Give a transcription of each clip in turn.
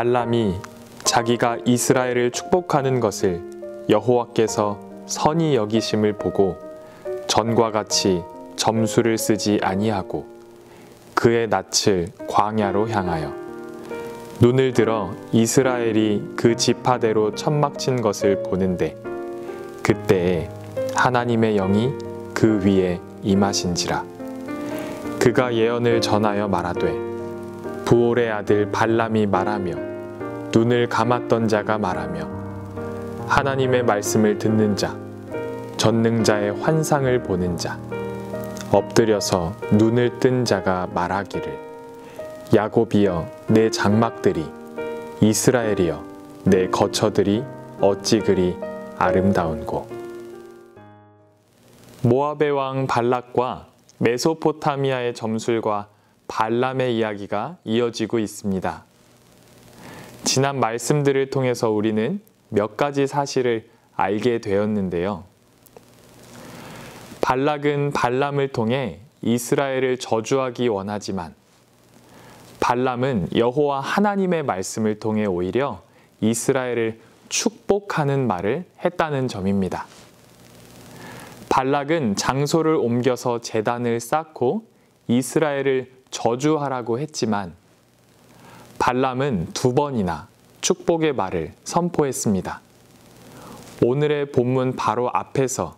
발람이 자기가 이스라엘을 축복하는 것을 여호와께서 선히 여기심을 보고 전과 같이 점수를 쓰지 아니하고 그의 낯을 광야로 향하여 눈을 들어 이스라엘이 그 지파대로 천막친 것을 보는데 그때에 하나님의 영이 그 위에 임하신지라. 그가 예언을 전하여 말하되 부올의 아들 발람이 말하며 눈을 감았던 자가 말하며 하나님의 말씀을 듣는 자 전능자의 환상을 보는 자 엎드려서 눈을 뜬 자가 말하기를 야곱이여 내 장막들이 이스라엘이여 내 거처들이 어찌 그리 아름다운고. 모압의 왕 발락과 메소포타미아의 점술과 발람의 이야기가 이어지고 있습니다. 지난 말씀들을 통해서 우리는 몇 가지 사실을 알게 되었는데요. 발락은 발람을 통해 이스라엘을 저주하기 원하지만 발람은 여호와 하나님의 말씀을 통해 오히려 이스라엘을 축복하는 말을 했다는 점입니다. 발락은 장소를 옮겨서 제단을 쌓고 이스라엘을 저주하라고 했지만 발람은 2번이나 축복의 말을 선포했습니다. 오늘의 본문 바로 앞에서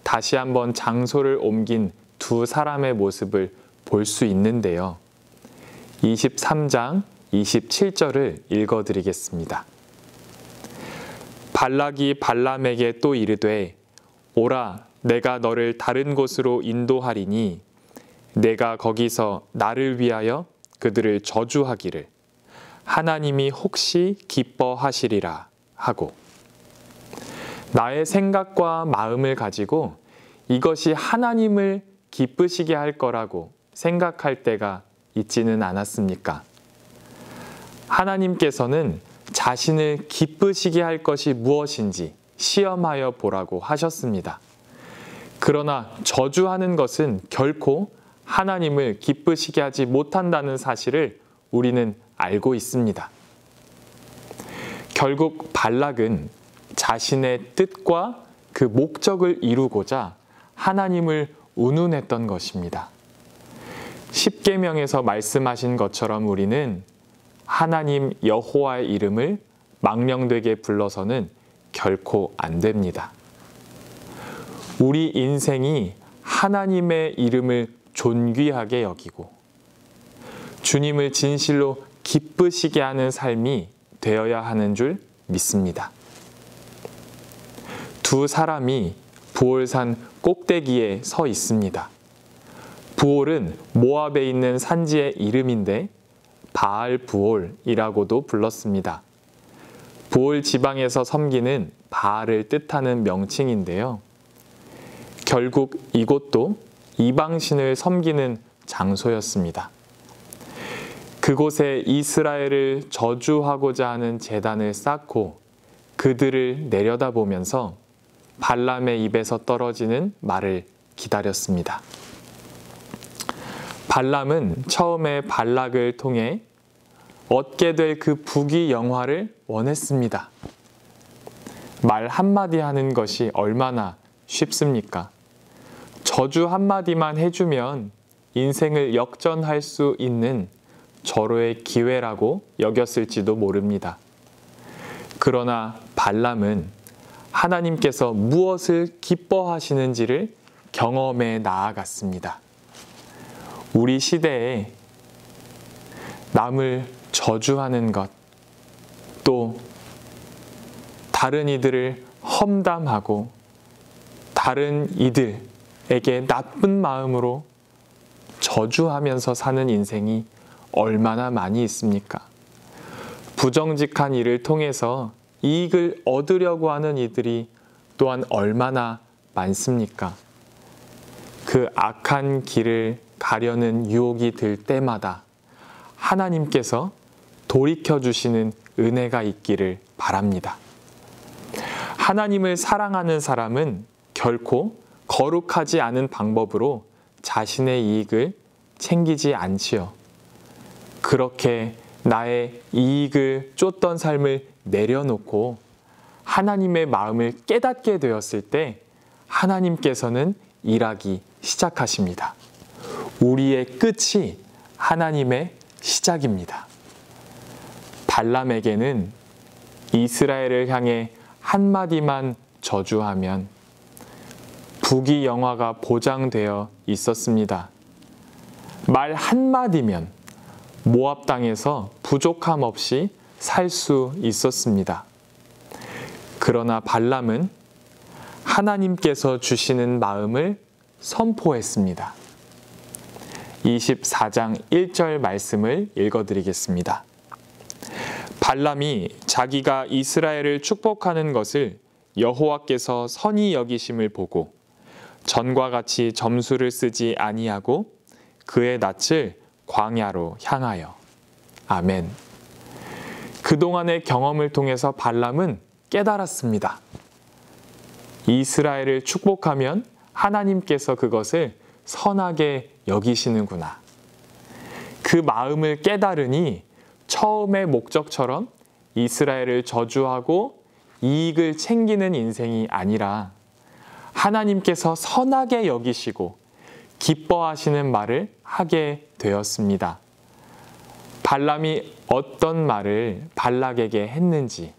다시 한번 장소를 옮긴 두 사람의 모습을 볼 수 있는데요. 23장 27절을 읽어드리겠습니다. 발락이 발람에게 또 이르되 오라 내가 너를 다른 곳으로 인도하리니 내가 거기서 나를 위하여 그들을 저주하기를 하나님이 혹시 기뻐하시리라 하고 나의 생각과 마음을 가지고 이것이 하나님을 기쁘시게 할 거라고 생각할 때가 있지는 않았습니까? 하나님께서는 자신을 기쁘시게 할 것이 무엇인지 시험하여 보라고 하셨습니다. 그러나 저주하는 것은 결코 하나님을 기쁘시게 하지 못한다는 사실을 우리는 알고 있습니다. 결국 발락은 자신의 뜻과 그 목적을 이루고자 하나님을 운운했던 것입니다. 십계명에서 말씀하신 것처럼 우리는 하나님 여호와의 이름을 망령되게 불러서는 결코 안 됩니다. 우리 인생이 하나님의 이름을 존귀하게 여기고 주님을 진실로 기쁘시게 하는 삶이 되어야 하는 줄 믿습니다. 두 사람이 부올산 꼭대기에 서 있습니다. 부올은 모압에 있는 산지의 이름인데 바알 부올이라고도 불렀습니다. 부올 지방에서 섬기는 바알을 뜻하는 명칭인데요. 결국 이곳도 이방신을 섬기는 장소였습니다. 그곳에 이스라엘을 저주하고자 하는 제단을 쌓고 그들을 내려다보면서 발람의 입에서 떨어지는 말을 기다렸습니다. 발람은 처음에 발락을 통해 얻게 될 그 부귀 영화를 원했습니다. 말 한마디 하는 것이 얼마나 쉽습니까? 저주 한마디만 해주면 인생을 역전할 수 있는 절호의 기회라고 여겼을지도 모릅니다. 그러나 발람은 하나님께서 무엇을 기뻐하시는지를 경험해 나아갔습니다. 우리 시대에 남을 저주하는 것, 또 다른 이들을 험담하고 다른 이들에게 나쁜 마음으로 저주하면서 사는 인생이 얼마나 많이 있습니까? 부정직한 일을 통해서 이익을 얻으려고 하는 이들이 또한 얼마나 많습니까? 그 악한 길을 가려는 유혹이 들 때마다 하나님께서 돌이켜주시는 은혜가 있기를 바랍니다. 하나님을 사랑하는 사람은 결코 거룩하지 않은 방법으로 자신의 이익을 챙기지 않지요. 그렇게 나의 이익을 쫓던 삶을 내려놓고 하나님의 마음을 깨닫게 되었을 때 하나님께서는 일하기 시작하십니다. 우리의 끝이 하나님의 시작입니다. 발람에게는 이스라엘을 향해 한마디만 저주하면 부귀영화가 보장되어 있었습니다. 말 한마디면 모압 땅에서 부족함 없이 살 수 있었습니다. 그러나 발람은 하나님께서 주시는 마음을 선포했습니다. 24장 1절 말씀을 읽어드리겠습니다. 발람이 자기가 이스라엘을 축복하는 것을 여호와께서 선히 여기심을 보고 전과 같이 점수를 쓰지 아니하고 그의 낯을 광야로 향하여. 아멘. 그동안의 경험을 통해서 발람은 깨달았습니다. 이스라엘을 축복하면 하나님께서 그것을 선하게 여기시는구나. 그 마음을 깨달으니 처음의 목적처럼 이스라엘을 저주하고 이익을 챙기는 인생이 아니라 하나님께서 선하게 여기시고 기뻐하시는 말을 하게 되었습니다. 발람이 어떤 말을 발락에게 했는지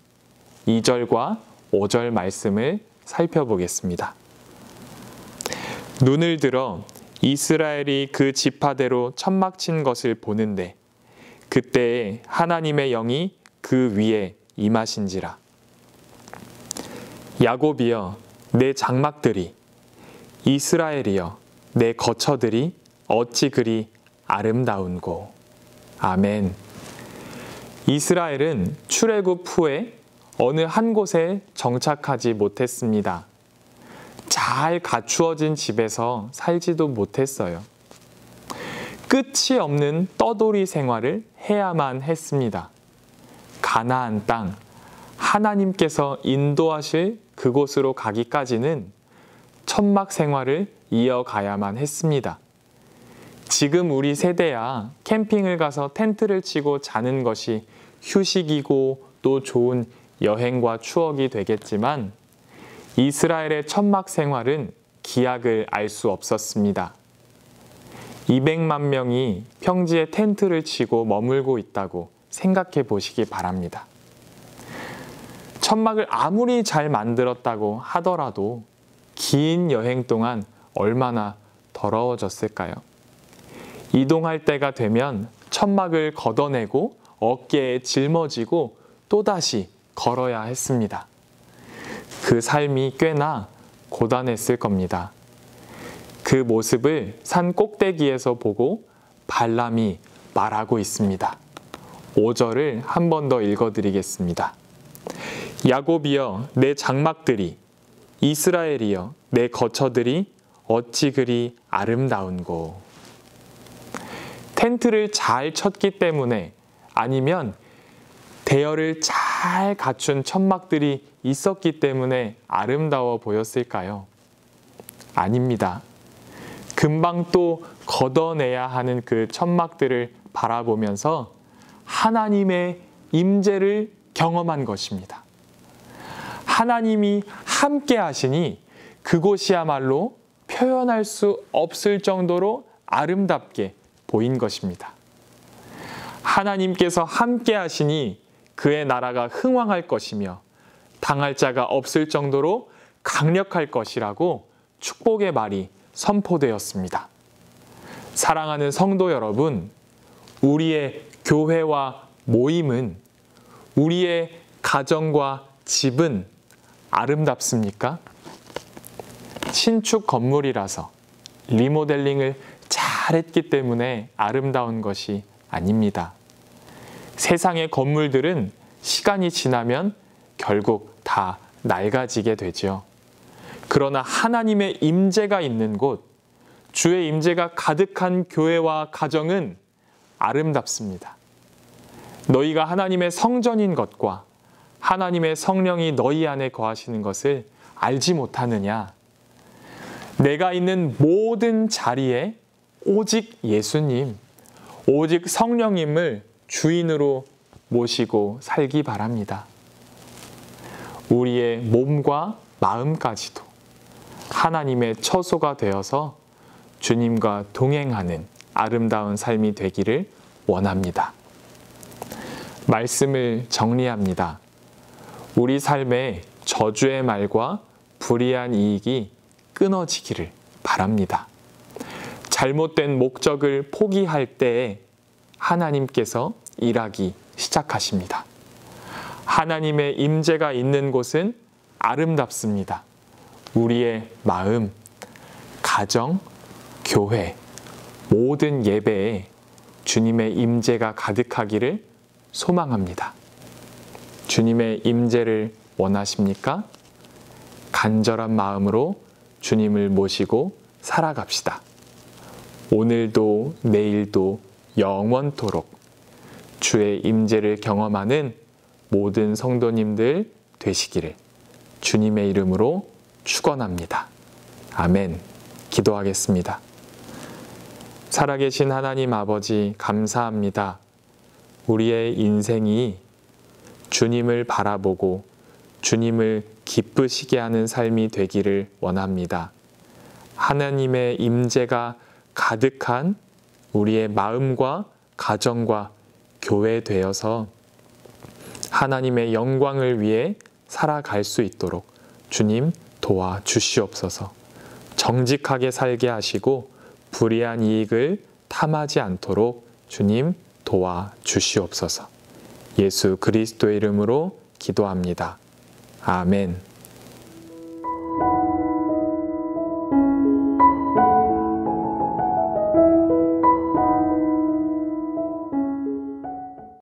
2절과 5절 말씀을 살펴보겠습니다. 눈을 들어 이스라엘이 그 지파대로 천막 친 것을 보는데 그때에 하나님의 영이 그 위에 임하신지라. 야곱이여 내 장막들이, 이스라엘이여 내 거처들이 어찌 그리 아름다운고. 아멘. 이스라엘은 출애굽 후에 어느 한 곳에 정착하지 못했습니다. 잘 갖추어진 집에서 살지도 못했어요. 끝이 없는 떠돌이 생활을 해야만 했습니다. 가나안 땅, 하나님께서 인도하실 그곳으로 가기까지는 천막 생활을 이어가야만 했습니다. 지금 우리 세대야 캠핑을 가서 텐트를 치고 자는 것이 휴식이고 또 좋은 여행과 추억이 되겠지만 이스라엘의 천막 생활은 기약을 알 수 없었습니다. 200만 명이 평지에 텐트를 치고 머물고 있다고 생각해 보시기 바랍니다. 천막을 아무리 잘 만들었다고 하더라도 긴 여행 동안 얼마나 더러워졌을까요? 이동할 때가 되면 천막을 걷어내고 어깨에 짊어지고 또다시 걸어야 했습니다. 그 삶이 꽤나 고단했을 겁니다. 그 모습을 산 꼭대기에서 보고 발람이 말하고 있습니다. 5절을 한 번 더 읽어드리겠습니다. 야곱이여 내 장막들이, 이스라엘이여 내 거처들이 어찌 그리 아름다운고. 텐트를 잘 쳤기 때문에 아니면 대열을 잘 갖춘 천막들이 있었기 때문에 아름다워 보였을까요? 아닙니다. 금방 또 걷어내야 하는 그 천막들을 바라보면서 하나님의 임재를 경험한 것입니다. 하나님이 함께 하시니 그곳이야말로 표현할 수 없을 정도로 아름답게 보인 것입니다. 하나님께서 함께 하시니 그의 나라가 흥왕할 것이며 당할 자가 없을 정도로 강력할 것이라고 축복의 말이 선포되었습니다. 사랑하는 성도 여러분, 우리의 교회와 모임은, 우리의 가정과 집은 아름답습니까? 신축 건물이라서 리모델링을 잘했기 때문에 아름다운 것이 아닙니다. 세상의 건물들은 시간이 지나면 결국 다 낡아지게 되죠. 그러나 하나님의 임재가 있는 곳, 주의 임재가 가득한 교회와 가정은 아름답습니다. 너희가 하나님의 성전인 것과 하나님의 성령이 너희 안에 거하시는 것을 알지 못하느냐? 내가 있는 모든 자리에 오직 예수님, 오직 성령님을 주인으로 모시고 살기 바랍니다. 우리의 몸과 마음까지도 하나님의 처소가 되어서 주님과 동행하는 아름다운 삶이 되기를 원합니다. 말씀을 정리합니다. 우리 삶에 저주의 말과 불이한 이익이 끊어지기를 바랍니다. 잘못된 목적을 포기할 때에 하나님께서 일하기 시작하십니다. 하나님의 임재가 있는 곳은 아름답습니다. 우리의 마음, 가정, 교회, 모든 예배에 주님의 임재가 가득하기를 소망합니다. 주님의 임재를 원하십니까? 간절한 마음으로 주님을 모시고 살아갑시다. 오늘도 내일도 영원토록 주의 임재를 경험하는 모든 성도님들 되시기를 주님의 이름으로 축원합니다. 아멘. 기도하겠습니다. 살아계신 하나님 아버지 감사합니다. 우리의 인생이 주님을 바라보고 주님을 기쁘시게 하는 삶이 되기를 원합니다. 하나님의 임재가 가득한 우리의 마음과 가정과 교회 되어서 하나님의 영광을 위해 살아갈 수 있도록 주님 도와주시옵소서. 정직하게 살게 하시고 불의한 이익을 탐하지 않도록 주님 도와주시옵소서. 예수 그리스도의 이름으로 기도합니다. 아멘.